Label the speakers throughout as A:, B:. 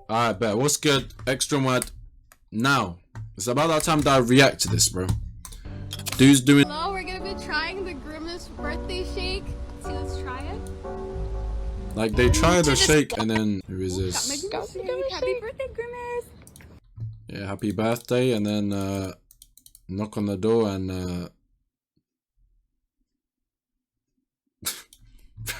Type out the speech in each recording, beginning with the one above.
A: Alright, bet. What's good? Extra word. Now. It's about that time that I react to this, bro. Dude's doing.
B: Hello, we're gonna be trying the Grimace birthday shake. So let's try it.
A: Like, they try the shake and then. Who is this?
B: Happy birthday, Grimace!
A: Yeah, happy birthday, and then knock on the door and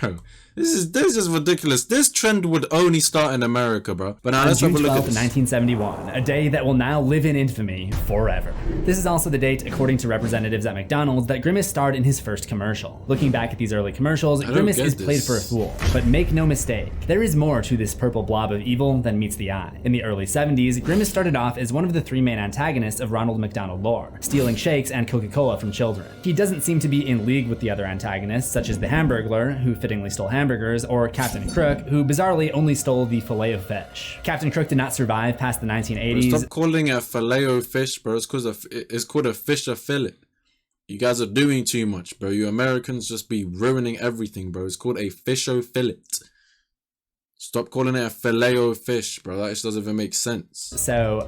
A: bro, this is ridiculous. This trend would only start in America, bro. But now let's have a look at this.
C: 1971, a day that will now live in infamy forever. This is also the date, according to representatives at McDonald's, that Grimace starred in his first commercial. Looking back at these early commercials, Grimace is played for a fool. But make no mistake, there is more to this purple blob of evil than meets the eye. In the early 70s, Grimace started off as one of the three main antagonists of Ronald McDonald Lore, stealing shakes and Coca-Cola from children. He doesn't seem to be in league with the other antagonists, such as the Hamburglar, who fittingly stole hamburgers, or Captain Crook, who bizarrely only stole the fillet of fish. Captain Crook did not survive past the 1980s.
A: Bro, stop calling it a fillet of fish, bro. It's called a fish fillet. You guys are doing too much, bro. You Americans just be ruining everything, bro. It's called a fish fillet. Stop calling it a filet of fish, bro. That just doesn't even make sense.
C: So,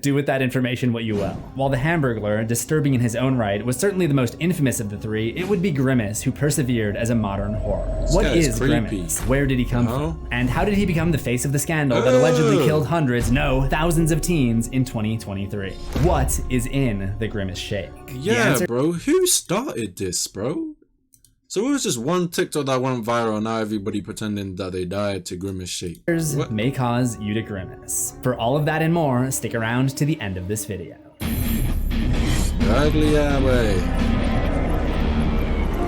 C: do with that information what you will. While the Hamburglar, disturbing in his own right, was certainly the most infamous of the three, it would be Grimace who persevered as a modern horror. What is Grimace? Where did he come from? And how did he become the face of the scandal that allegedly killed hundreds, no, thousands of teens in 2023? What is in the Grimace Shake?
A: Yeah, bro. Who started this, bro? So it was just one TikTok that went viral, now everybody pretending that they died to Grimace Shake. What
C: may cause you to grimace. For all of that and more, stick around to the end of this video.
A: Ugly boy.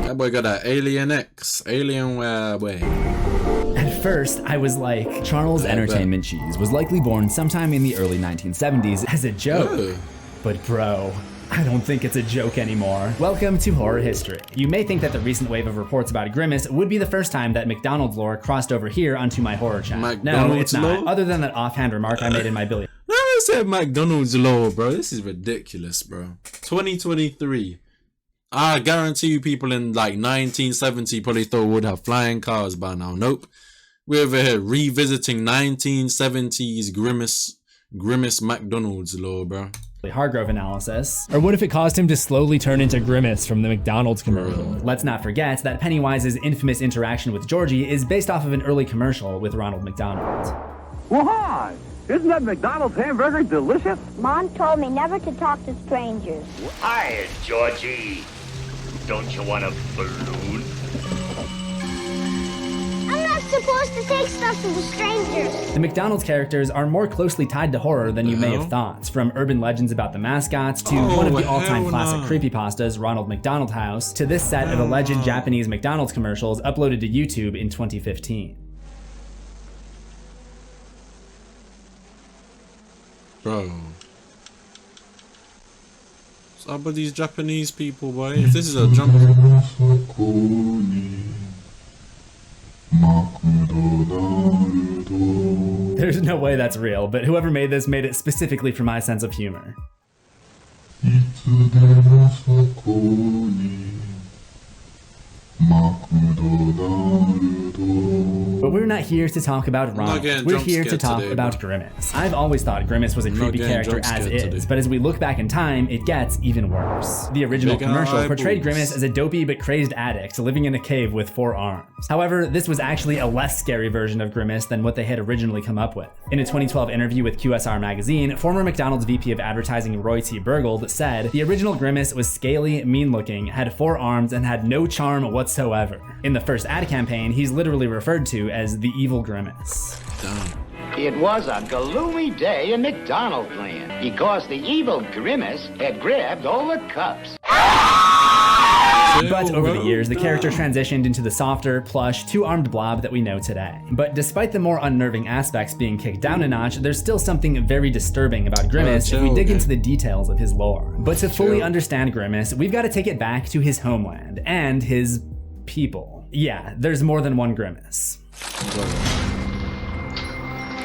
A: That boy got that Alien way.
C: At first, I was like, Charles Entertainment Cheese was likely born sometime in the early 1970s as a joke. But bro, I don't think it's a joke anymore. Welcome to Horror History. You may think that the recent wave of reports about Grimace would be the first time that McDonald's lore crossed over here onto my horror channel. No, it's not. Other than that offhand remark I made in my billion.
A: I said McDonald's lore, bro. This is ridiculous, bro. 2023. I guarantee you people in like 1970 probably thought we would have flying cars by now. Nope. We're over here revisiting 1970s Grimace McDonald's lore, bro.
C: Hargrove analysis.
D: Or what if it caused him to slowly turn into Grimace from the McDonald's commercial?
C: Let's not forget that Pennywise's infamous interaction with Georgie is based off of an early commercial with Ronald McDonald.
E: Well, hi! Isn't that McDonald's hamburger delicious?
F: Mom told me never to talk to strangers.
G: Hi, Georgie. Don't you want a balloon?
F: I'm not supposed to take stuff to the strangers.
C: The McDonald's characters are more closely tied to horror than you may have thought. From urban legends about the mascots, to one of the all-time classic creepypastas, Ronald McDonald House, to this set of alleged Japanese McDonald's commercials uploaded to YouTube in 2015.
A: Bro. What's up with these Japanese people, boy? If this is a jump...
C: There's no way that's real, but whoever made this made it specifically for my sense of humor. But we're not here to talk about Ronald. We're here to talk about Grimace. I've always thought Grimace was a creepy character as is, but as we look back in time, it gets even worse. The original commercial portrayed Grimace as a dopey but crazed addict living in a cave with 4 arms. However, this was actually a less scary version of Grimace than what they had originally come up with. In a 2012 interview with QSR magazine, former McDonald's VP of advertising Roy T. Burgold said, the original Grimace was scaly, mean-looking, had 4 arms, and had no charm whatsoever. In the first ad campaign, he's literally referred to as the evil Grimace.
G: It was a gloomy day in McDonaldland because the evil Grimace had grabbed all the cups.
C: But over the years, the character transitioned into the softer, plush, 2-armed blob that we know today. But despite the more unnerving aspects being kicked down a notch, there's still something very disturbing about Grimace if we dig into the details of his lore. But to fully understand Grimace, we've got to take it back to his homeland and his people. Yeah, there's more than one Grimace.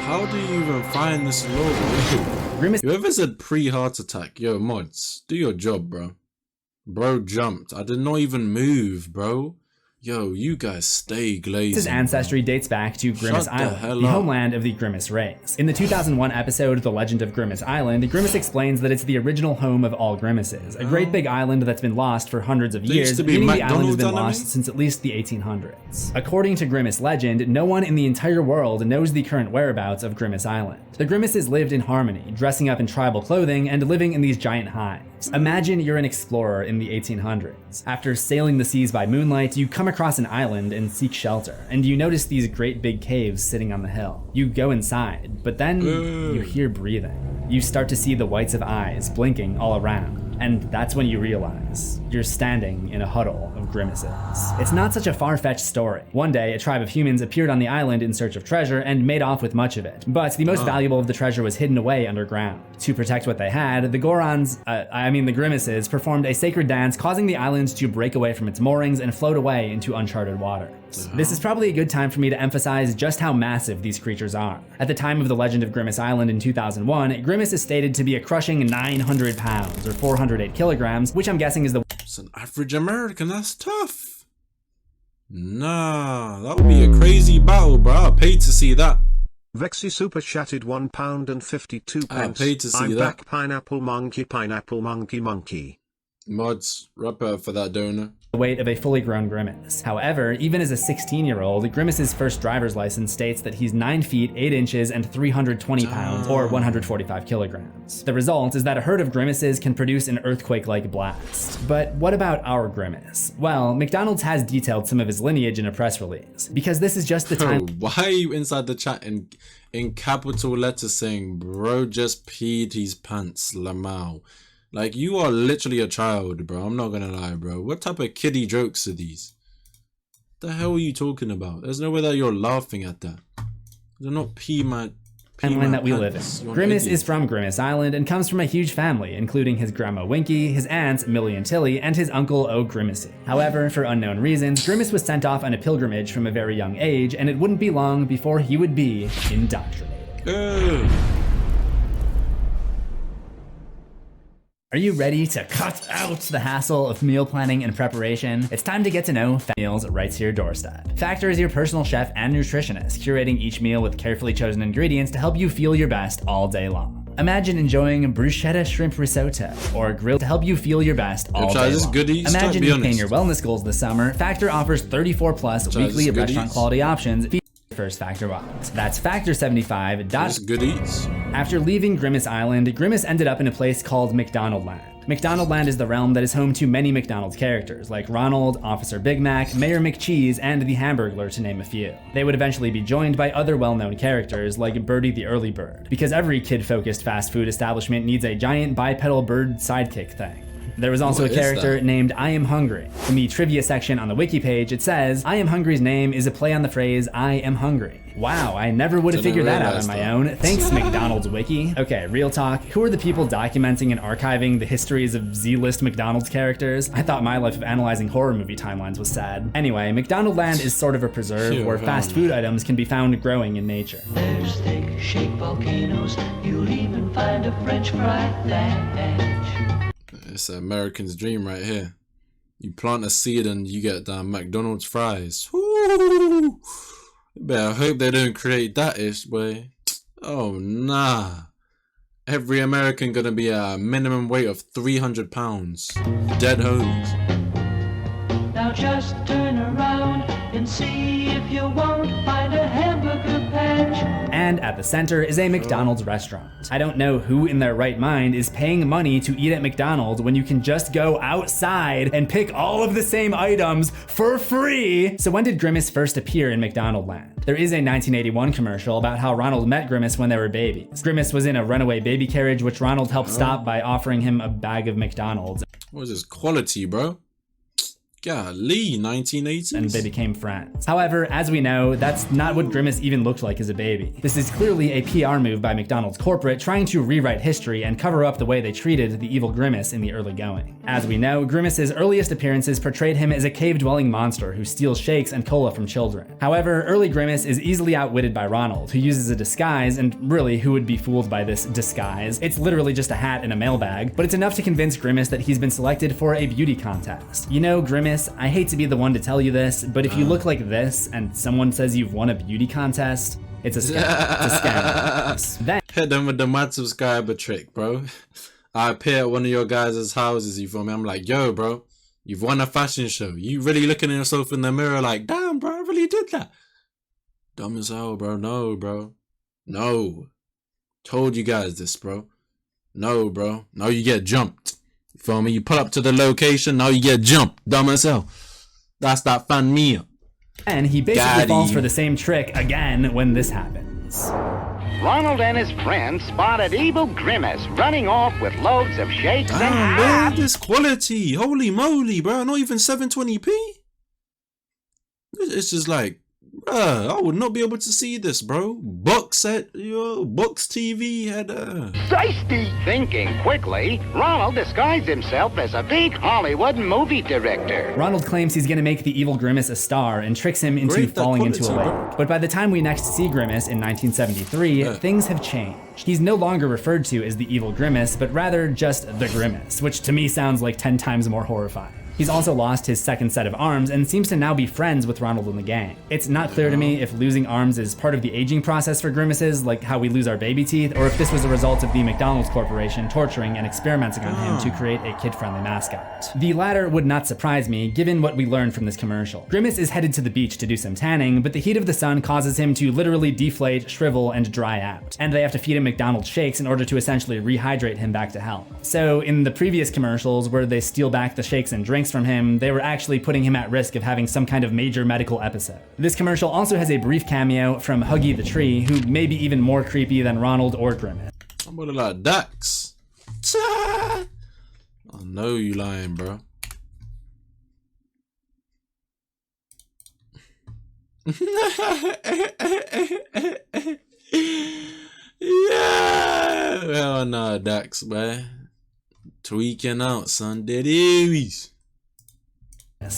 A: How do you even find this logo?
C: Grimace.
A: Whoever said pre-heart attack, yo, mods, do your job, bro. Bro jumped. I did not even move, bro. Yo, you guys stay glazing.
C: His ancestry dates back to Grimace Island, the homeland of the Grimace race. In the 2001 episode, The Legend of Grimace Island, Grimace explains that it's the original home of all Grimaces, a great big island that's been lost for hundreds of years, meaning the island has been lost since at least the 1800s. According to Grimace legend, no one in the entire world knows the current whereabouts of Grimace Island. The Grimaces lived in harmony, dressing up in tribal clothing and living in these giant hives. Imagine you're an explorer in the 1800s. After sailing the seas by moonlight, you come across an island and seek shelter, and you notice these great big caves sitting on the hill. You go inside, but then you hear breathing. You start to see the whites of eyes blinking all around. And that's when you realize you're standing in a huddle of Grimaces. It's not such a far-fetched story. One day, a tribe of humans appeared on the island in search of treasure and made off with much of it. But the most valuable of the treasure was hidden away underground. To protect what they had, the the Grimaces performed a sacred dance, causing the island to break away from its moorings and float away into uncharted waters. This is probably a good time for me to emphasize just how massive these creatures are. At the time of the Legend of Grimace Island in 2001, Grimace is stated to be a crushing 900 pounds, or 408 kilograms, which I'm guessing is the—
A: It's an average American, that's tough. Nah, that would be a crazy battle, bro. I'd pay to see that.
H: Vexy super chatted £1.52.
A: I'd pay to see
H: I'm
A: that.
H: back, pineapple monkey monkey.
A: Mods, wrap up for that donor.
C: weight of a fully grown Grimace. However, even as a 16-year-old, Grimace's first driver's license states that he's 9 feet 8 inches and 320 pounds, or 145 kilograms. The result is that a herd of Grimaces can produce an earthquake-like blast. But what about our Grimace? Well, McDonald's has detailed some of his lineage in a press release, because this is just the time—
A: Why are you inside the chat in capital letters saying, bro just peed his pants, Lamau? Like, you are literally a child, bro. I'm not gonna lie, bro. What type of kiddie jokes are these? What the hell are you talking about? There's no way that you're laughing at that. They're not
C: timeline that we live in. Grimace is from Grimace Island and comes from a huge family, including his grandma Winky, his aunts Millie and Tilly, and his uncle O Grimacy. However, for unknown reasons, Grimace was sent off on a pilgrimage from a very young age, and it wouldn't be long before he would be indoctrinated. Are you ready to cut out the hassle of meal planning and preparation? It's time to get to know meals right to your doorstep. Factor is your personal chef and nutritionist, curating each meal with carefully chosen ingredients to help you feel your best all day long. Imagine enjoying bruschetta shrimp risotto or grilled to help you feel your best all day long. Imagine you paying your wellness goals this summer. Factor offers 34+ weekly restaurant quality options. First Factor box. That's Factor 75.
A: Good eats.
C: After leaving Grimace Island, Grimace ended up in a place called McDonaldland. McDonaldland is the realm that is home to many McDonald's characters, like Ronald, Officer Big Mac, Mayor McCheese, and the Hamburglar, to name a few. They would eventually be joined by other well-known characters, like Birdie the Early Bird, because every kid-focused fast food establishment needs a giant bipedal bird sidekick thing. There was also a character named I Am Hungry. In the trivia section on the wiki page, it says, I Am Hungry's name is a play on the phrase, I am hungry. Wow, I never would have figured that out on my own. Thanks, McDonald's wiki. Okay, real talk. Who are the people documenting and archiving the histories of Z-list McDonald's characters? I thought my life of analyzing horror movie timelines was sad. Anyway, McDonaldland is sort of a preserve where fast food items can be found growing in nature.
I: There's thick, shake volcanoes. You'll even find a French fry thatch.
A: It's an American's dream right here. You plant a seed and you get McDonald's fries. Woo! But I hope they don't create that ish, boy. Oh nah. Every American gonna be a minimum weight of 300 pounds. Dead homies.
I: Now just turn around and see if you won't find a hamburger patch.
C: And at the center is a McDonald's restaurant. I don't know who in their right mind is paying money to eat at McDonald's when you can just go outside and pick all of the same items for free. So when did Grimace first appear in McDonaldland? There is a 1981 commercial about how Ronald met Grimace when they were babies. Grimace was in a runaway baby carriage, which Ronald helped stop by offering him a bag of McDonald's.
A: What is this quality, bro? Golly, 1980s.
C: And they became friends. However, as we know, that's not what Grimace even looked like as a baby. This is clearly a PR move by McDonald's corporate trying to rewrite history and cover up the way they treated the evil Grimace in the early going. As we know, Grimace's earliest appearances portrayed him as a cave-dwelling monster who steals shakes and cola from children. However, early Grimace is easily outwitted by Ronald, who uses a disguise, and really, who would be fooled by this disguise? It's literally just a hat and a mailbag, but it's enough to convince Grimace that he's been selected for a beauty contest. You know, Grimace Grimace, I hate to be the one to tell you this, but if you look like this and someone says you've won a beauty contest, it's a scam. It's a scam. Then
A: hit them with the mad subscriber trick, bro. I appear at one of your guys' houses, you feel me? I'm like, yo, bro, you've won a fashion show. You really looking at yourself in the mirror like, damn, bro, I really did that. Dumb as hell, bro. No, bro. No. Told you guys this, bro. No, bro. Now you get jumped. You feel me? You pull up to the location, now you get jumped. Dumb as hell. That's that fan me up.
C: And he basically falls for the same trick again when this happens.
G: Ronald and his friends spotted evil Grimace running off with loads of shakes and
A: man,
G: hops.
A: this quality. Holy moly, bro. Not even 720p. It's just like, bruh, I would not be able to see this, bro. Box set, Box TV had
G: Feisty. Thinking quickly, Ronald disguised himself as a big Hollywood movie director.
C: Ronald claims he's going to make the evil Grimace a star and tricks him into falling into a lake. But by the time we next see Grimace in 1973, things have changed. He's no longer referred to as the evil Grimace, but rather just the Grimace, which to me sounds like 10 times more horrifying. He's also lost his second set of arms and seems to now be friends with Ronald and the gang. It's not clear to me if losing arms is part of the aging process for Grimaces, like how we lose our baby teeth, or if this was a result of the McDonald's Corporation torturing and experimenting on him to create a kid-friendly mascot. The latter would not surprise me, given what we learned from this commercial. Grimace is headed to the beach to do some tanning, but the heat of the sun causes him to literally deflate, shrivel, and dry out. And they have to feed him McDonald's shakes in order to essentially rehydrate him back to health. So in the previous commercials, where they steal back the shakes and drinks from him, they were actually putting him at risk of having some kind of major medical episode. This commercial also has a brief cameo from Huggy the Tree, who may be even more creepy than Ronald or Grimace.
A: I'm gonna like Dax. I know you lying, bro. Yeah, hell nah, Dax, man. Tweaking out, son. Dead Aries.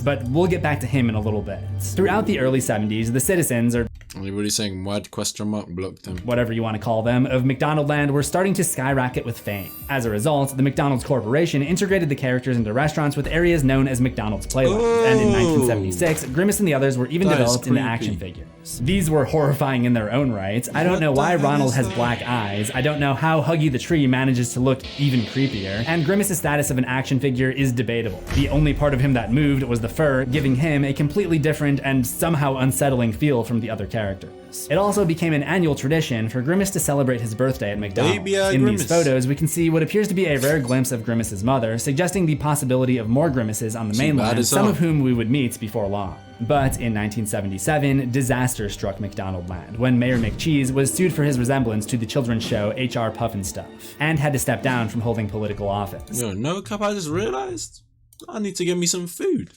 C: But we'll get back to him in a little bit. Throughout the early 70s, the citizens, or
A: anybody saying MWAD question mark, blocked them.
C: Whatever you want to call them, of McDonaldland were starting to skyrocket with fame. As a result, the McDonald's Corporation integrated the characters into restaurants with areas known as McDonald's Playland. And in 1976, Grimace and the others were even developed into action figures. These were horrifying in their own right. I don't know why Ronald has black eyes. I don't know how Huggy the Tree manages to look even creepier. And Grimace's status of an action figure is debatable. The only part of him that moved was the fur, giving him a completely different and somehow unsettling feel from the other characters. It also became an annual tradition for Grimace to celebrate his birthday at McDonald's. In
A: Grimace.
C: These photos, we can see what appears to be a rare glimpse of Grimace's mother, suggesting the possibility of more Grimaces on the mainland, some of whom we would meet before long. But in 1977, disaster struck McDonaldland when Mayor McCheese was sued for his resemblance to the children's show HR Pufnstuf and had to step down from holding political office.
A: Yo, no cap, I just realized I need to get me some food.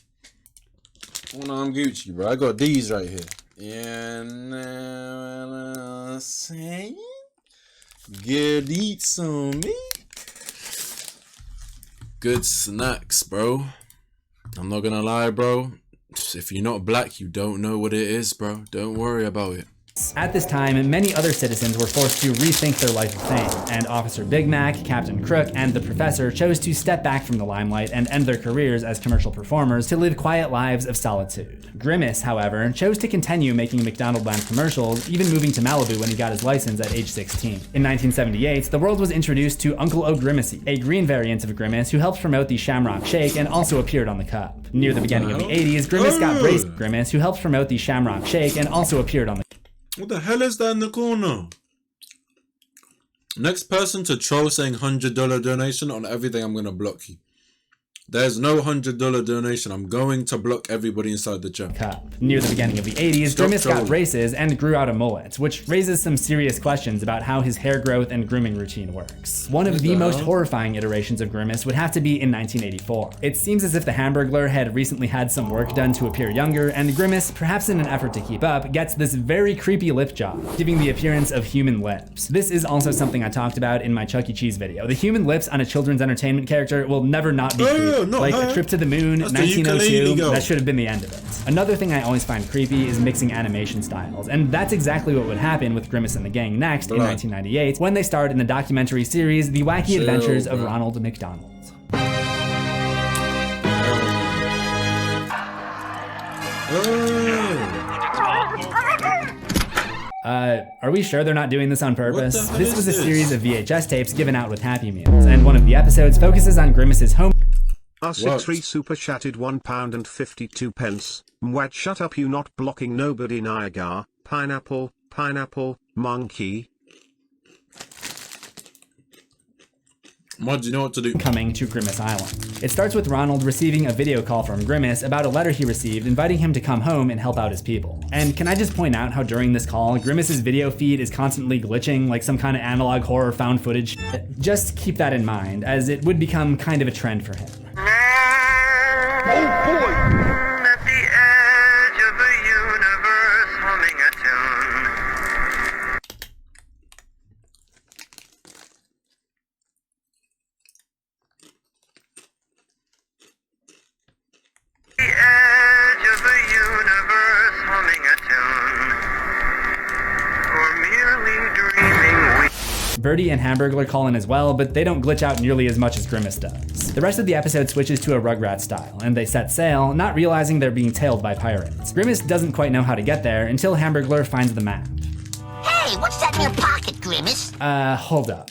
A: Oh no, I'm Gucci, bro. I got these right here. Yeah, no, saying good eats on me. Good snacks, bro. I'm not gonna lie, bro. If you're not black, you don't know what it is, bro. Don't worry about it.
C: At this time, many other citizens were forced to rethink their life of fame, and Officer Big Mac, Captain Crook, and the Professor chose to step back from the limelight and end their careers as commercial performers to live quiet lives of solitude. Grimace, however, chose to continue making McDonaldland commercials, even moving to Malibu when he got his license at age 16. In 1978, the world was introduced to Uncle O'Grimacy, a green variant of Grimace who helped promote the Shamrock Shake and also appeared on the cup. Near the beginning of the 80s, Grimace got braced Grimace, who helped promote the Shamrock Shake and also appeared on the
A: What the hell is that in the corner? Next person to troll saying $100 donation on everything, I'm gonna block you. There's no $100 donation. I'm going to block everybody inside the chat.
C: Cup. Near the beginning of the 80s, Grimace got braces and grew out a mullet, which raises some serious questions about how his hair growth and grooming routine works. One of the most horrifying iterations of Grimace would have to be in 1984. It seems as if the Hamburglar had recently had some work done to appear younger, and Grimace, perhaps in an effort to keep up, gets this very creepy lip job, giving the appearance of human lips. This is also something I talked about in my Chuck E. Cheese video. The human lips on a children's entertainment character will never not be creepy. Like A Trip to the Moon, 1902, that should have been the end of it. Another thing I always find creepy is mixing animation styles, and that's exactly what would happen with Grimace and the Gang next in 1998 when they starred in the documentary series The Wacky Adventures of Ronald McDonald. Are we sure they're not doing this on purpose? This was a series of VHS tapes given out with Happy Meals, and one of the episodes focuses on Grimace's home.
H: R63 super chatted £1.52. MWAD, shut up, you not blocking nobody. Niagara, pineapple, monkey.
A: Mod, you know what to do.
C: Coming to Grimace Island. It starts with Ronald receiving a video call from Grimace about a letter he received inviting him to come home and help out his people. And can I just point out how during this call, Grimace's video feed is constantly glitching like some kind of analog horror found footage shit? Just keep that in mind, as it would become kind of a trend for him.
J: Oh boy! At the edge of the universe, humming a tune. The edge of the universe, humming a tune. Or merely dreaming.
C: Birdie and Hamburglar call in as well, but they don't glitch out nearly as much as Grimace does. The rest of the episode switches to a Rugrats style, and they set sail, not realizing they're being tailed by pirates. Grimace doesn't quite know how to get there until Hamburglar finds the map.
K: Hey, what's that in your pocket, Grimace?
C: Hold up.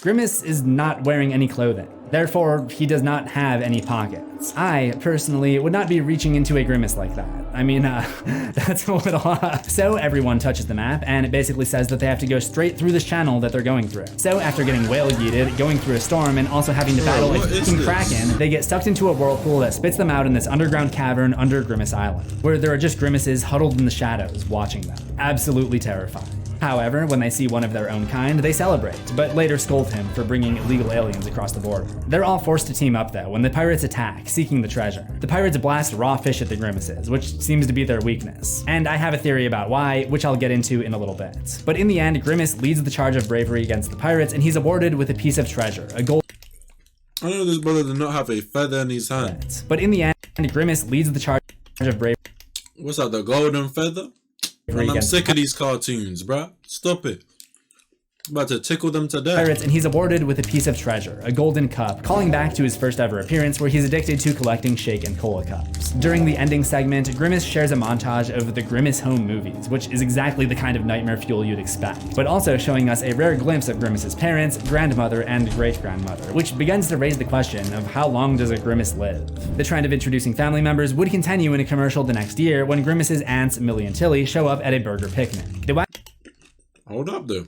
C: Grimace is not wearing any clothing. Therefore, he does not have any pockets. I, personally, would not be reaching into a Grimace like that. I mean, that's a little So everyone touches the map, and it basically says that they have to go straight through this channel that they're going through. So after getting whale yeeted, going through a storm, and also having to battle a fucking kraken, they get sucked into a whirlpool that spits them out in this underground cavern under Grimace Island, where there are just Grimaces huddled in the shadows watching them. Absolutely terrifying. However, when they see one of their own kind, they celebrate, but later scold him for bringing illegal aliens across the border. They're all forced to team up though when the pirates attack, seeking the treasure. The pirates blast raw fish at the Grimaces, which seems to be their weakness. And I have a theory about why, which I'll get into in a little bit. But in the end, Grimace leads the charge of bravery against the pirates, and he's awarded with a piece of treasure, a gold.
A: I know this brother did not have a feather in his hand.
C: But in the end, Grimace leads the charge of bravery.
A: What's that, the golden feather? Man, I'm sick of these cartoons, bruh. Stop it. I'm about to tickle them to death.
C: Pirates, and he's awarded with a piece of treasure, a golden cup, calling back to his first ever appearance where he's addicted to collecting shake and cola cups. During the ending segment, Grimace shares a montage of the Grimace home movies, which is exactly the kind of nightmare fuel you'd expect, but also showing us a rare glimpse of Grimace's parents, grandmother, and great-grandmother, which begins to raise the question of how long does a Grimace live? The trend of introducing family members would continue in a commercial the next year when Grimace's aunts, Millie and Tilly, show up at a burger picnic.
A: Hold up though.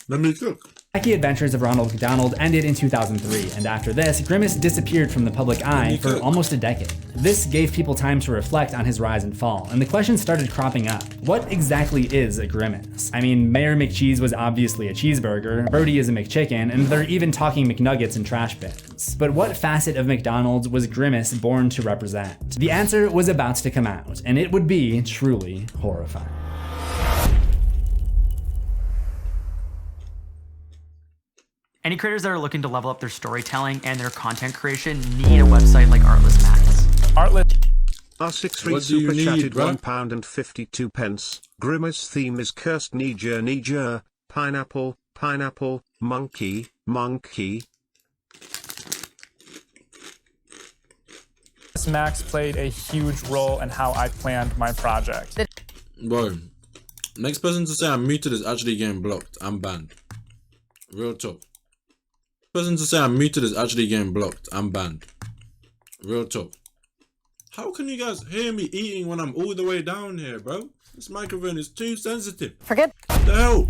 A: Let me cook.
C: Wacky Adventures of Ronald McDonald ended in 2003, and after this, Grimace disappeared from the public eye for almost a decade. This gave people time to reflect on his rise and fall, and the question started cropping up. What exactly is a Grimace? I mean, Mayor McCheese was obviously a cheeseburger, Birdie is a McChicken, and they're even talking McNuggets in trash bins. But what facet of McDonald's was Grimace born to represent? The answer was about to come out, and it would be truly horrifying.
L: Any creators that are looking to level up their storytelling and their content creation need a website like Artlist Max.
H: R63 super chatted £1.52. Grimace theme is cursed Niger, pineapple, monkey.
M: Max played a huge role in how I planned my project.
A: Bro, next person to say I'm muted is actually getting blocked. I'm banned. Real talk. Person to say I'm muted is actually getting blocked. I'm banned. Real talk. How can you guys hear me eating when I'm all the way down here, bro? This microphone is too sensitive.
N: Forget
A: what the hell?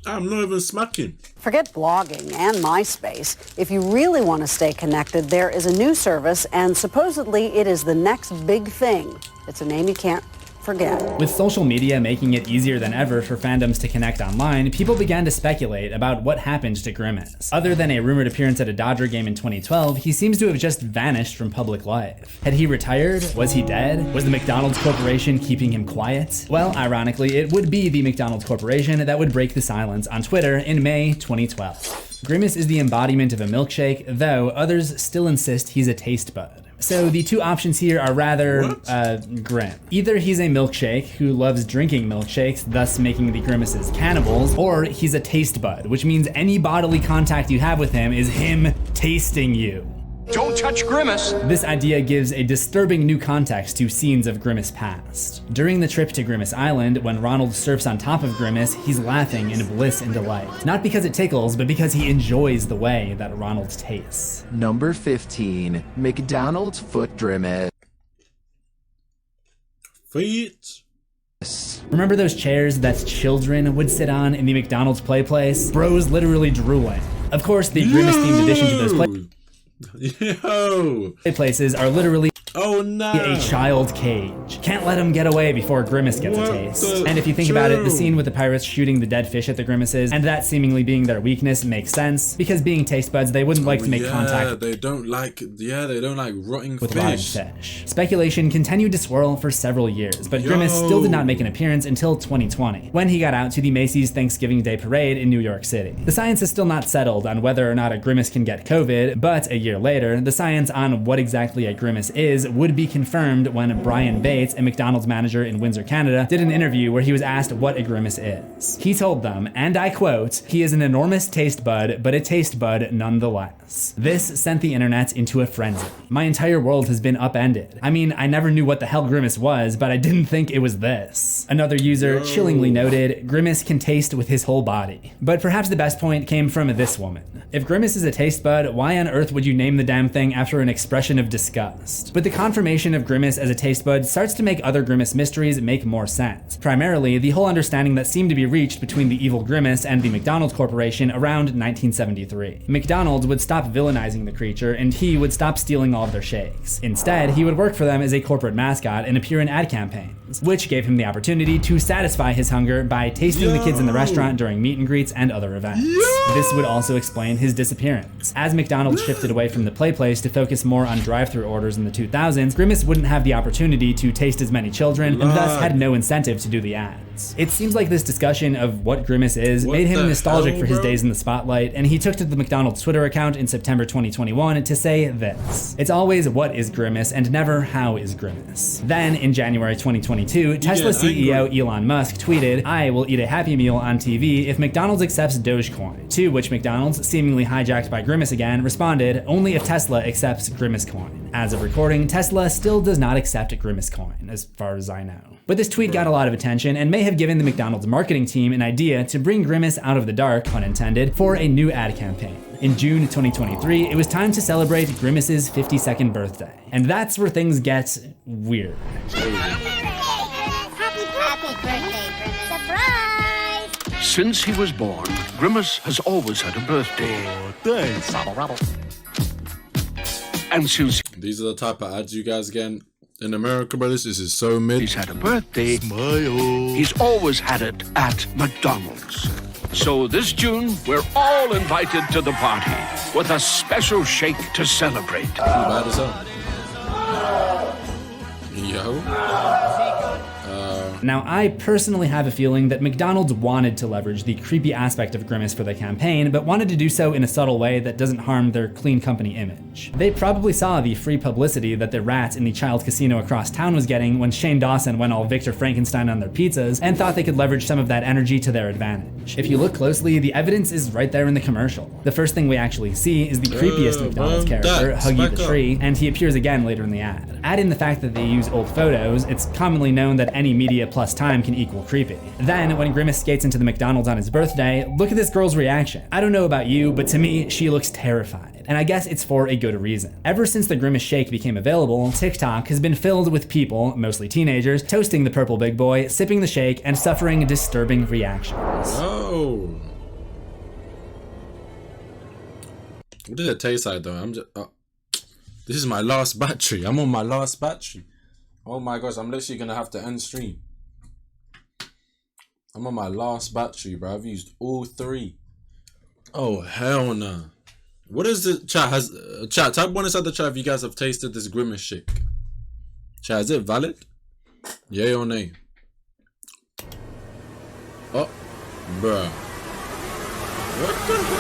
A: I'm not even smacking.
N: Forget blogging and MySpace. If you really want to stay connected, there is a new service, and supposedly it is the next big thing. It's a name you can't forget.
C: With social media making it easier than ever for fandoms to connect online, people began to speculate about what happened to Grimace. Other than a rumored appearance at a Dodger game in 2012, he seems to have just vanished from public life. Had he retired? Was he dead? Was the McDonald's Corporation keeping him quiet? Well, ironically, it would be the McDonald's Corporation that would break the silence on Twitter in May 2012. Grimace is the embodiment of a milkshake, though others still insist he's a taste bud. So the two options here are rather, grim. Either he's a milkshake who loves drinking milkshakes, thus making the Grimaces cannibals, or he's a taste bud, which means any bodily contact you have with him is him tasting you.
O: Don't touch Grimace!
C: This idea gives a disturbing new context to scenes of Grimace past. During the trip to Grimace Island, when Ronald surfs on top of Grimace, he's laughing in bliss and delight. Not because it tickles, but because he enjoys the way that Ronald tastes.
P: Number 15, McDonald's foot Grimace.
A: Feet.
C: Remember those chairs that children would sit on in the McDonald's play place? Bros literally drooling. Of course, the Grimace themed addition to those places are literally a child cage. Can't let him get away before Grimace gets a taste. And if you think about it, the scene with the pirates shooting the dead fish at the Grimaces, and that seemingly being their weakness, makes sense, because being taste buds, they wouldn't like to make contact.
A: They don't like rotting
C: with
A: fish.
C: Rotting fish. Speculation continued to swirl for several years, but Grimace still did not make an appearance until 2020, when he got out to the Macy's Thanksgiving Day Parade in New York City. The science is still not settled on whether or not a Grimace can get COVID, but a year later, the science on what exactly a Grimace is would be confirmed when Brian Bates, a McDonald's manager in Windsor, Canada, did an interview where he was asked what a Grimace is. He told them, and I quote, "He is an enormous taste bud, but a taste bud nonetheless." This sent the internet into a frenzy. My entire world has been upended. I mean, I never knew what the hell Grimace was, but I didn't think it was this. Another user chillingly noted, "Grimace can taste with his whole body." But perhaps the best point came from this woman. If Grimace is a taste bud, why on earth would you name the damn thing after an expression of disgust? But the confirmation of Grimace as a taste bud starts to make other Grimace mysteries make more sense. Primarily, the whole understanding that seemed to be reached between the evil Grimace and the McDonald's Corporation around 1973. McDonald's would stop villainizing the creature, and he would stop stealing all of their shakes. Instead, he would work for them as a corporate mascot and appear in ad campaigns, which gave him the opportunity to satisfy his hunger by tasting the kids in the restaurant during meet and greets and other events. This would also explain his disappearance. As McDonald's shifted away from the play place to focus more on drive-thru orders in the 2000s, Grimace wouldn't have the opportunity to taste as many children, and thus had no incentive to do the ads. It seems like this discussion of what Grimace is made him nostalgic for his days in the spotlight, and he took to the McDonald's Twitter account in September 2021 to say this: "It's always what is Grimace and never how is Grimace." Then in January 2022, Tesla CEO Elon Musk tweeted, "I will eat a Happy Meal on TV if McDonald's accepts Dogecoin," to which McDonald's, seemingly hijacked by Grimace again, responded, "Only if Tesla accepts Grimace Coin." As of recording, Tesla still does not accept Grimace Coin, as far as I know. But this tweet got a lot of attention and may have given the McDonald's marketing team an idea to bring Grimace out of the dark, pun intended, for a new ad campaign. In June 2023, it was time to celebrate Grimace's 52nd birthday. And that's where things get weird.
F: Happy birthday, Grimace. Surprise!
O: Since he was born, Grimace has always had a birthday.
A: Thanks.
O: And since
A: these are the type of ads you guys get in America, brothers, this is so mid.
O: He's had a birthday. Smile. He's always had it at McDonald's. So this June, we're all invited to the party with a special shake to celebrate.
A: Bad as hell. Yo.
C: Now, I personally have a feeling that McDonald's wanted to leverage the creepy aspect of Grimace for the campaign, but wanted to do so in a subtle way that doesn't harm their clean company image. They probably saw the free publicity that the rat in the child casino across town was getting when Shane Dawson went all Victor Frankenstein on their pizzas, and thought they could leverage some of that energy to their advantage. If you look closely, the evidence is right there in the commercial. The first thing we actually see is the creepiest McDonald's character, Huggy the Tree, and he appears again later in the ad. Add in the fact that they use old photos, it's commonly known that any media plus time can equal creepy. Then, when Grimace skates into the McDonald's on his birthday, look at this girl's reaction. I don't know about you, but to me, she looks terrified. And I guess it's for a good reason. Ever since the Grimace Shake became available, TikTok has been filled with people, mostly teenagers, toasting the purple big boy, sipping the shake, and suffering disturbing reactions.
A: Oh. What does it taste like though? I'm just... this is my last battery. I'm on my last battery. Oh my gosh, I'm literally gonna have to end stream. I'm on my last battery, bro. I've used all three. Oh, hell no. What is the chat? Chat, type one inside the chat if you guys have tasted this Grimace Shake. Chat, is it valid? Yay or nay? Oh, bruh.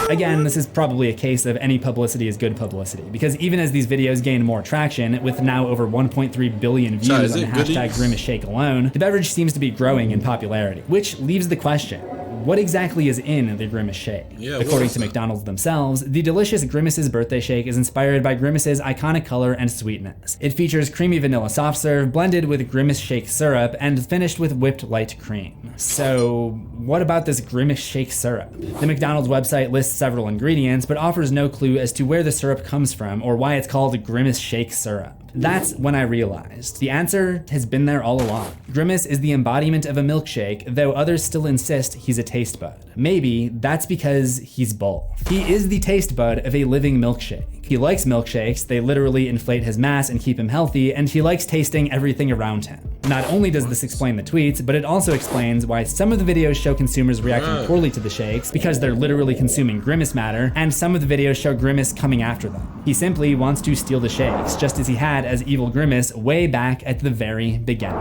C: Again, this is probably a case of any publicity is good publicity, because even as these videos gain more traction, with now over 1.3 billion views on the hashtag Grimace Shake alone, the beverage seems to be growing in popularity, which leaves the question, what exactly is in the Grimace Shake? According to McDonald's themselves, the delicious Grimace's birthday shake is inspired by Grimace's iconic color and sweetness. It features creamy vanilla soft serve blended with Grimace Shake syrup and finished with whipped light cream. So what about this Grimace Shake syrup? The McDonald's website lists several ingredients but offers no clue as to where the syrup comes from or why it's called Grimace Shake syrup. That's when I realized the answer has been there all along. Grimace is the embodiment of a milkshake, though others still insist he's a taste bud. Maybe that's because he's both. He is the taste bud of a living milkshake. He likes milkshakes, they literally inflate his mass and keep him healthy, and he likes tasting everything around him. Not only does this explain the tweets, but it also explains why some of the videos show consumers reacting poorly to the shakes because they're literally consuming Grimace matter, and some of the videos show Grimace coming after them. He simply wants to steal the shakes, just as he had as Evil Grimace way back at the very beginning.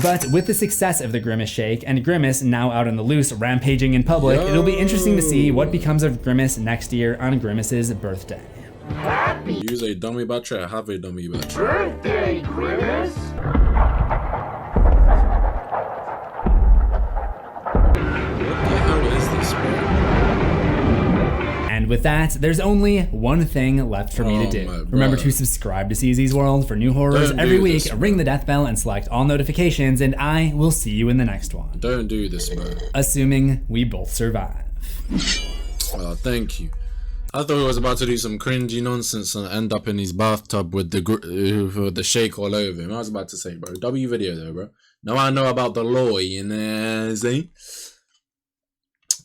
C: But with the success of the Grimace Shake and Grimace now out on the loose rampaging in public, it'll be interesting to see what becomes of Grimace next year on Grimace's birthday.
A: Use a dummy battery, have a dummy battery.
J: Birthday, Grimace!
C: And with that, there's only one thing left for me to do. Remember to subscribe to CZ's World for new horrors every week, ring the death bell and select all notifications, and I will see you in the next one.
A: Don't do this, bro.
C: Assuming we both survive.
A: Well, thank you. I thought he was about to do some cringy nonsense and end up in his bathtub with the shake all over him. I was about to say, bro, W video though, bro. Now I know about the law, you know, see?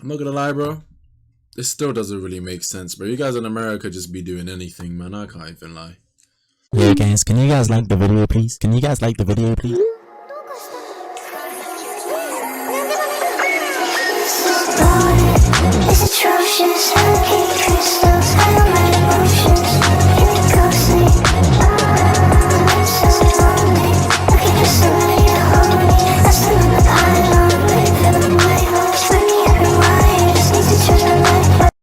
A: I'm not gonna lie, bro. This still doesn't really make sense, bro. You guys in America just be doing anything, man. I can't even lie.
Q: Yeah, guys, can you guys like the video, please? Can you guys like the video, please?
F: It's atrocious.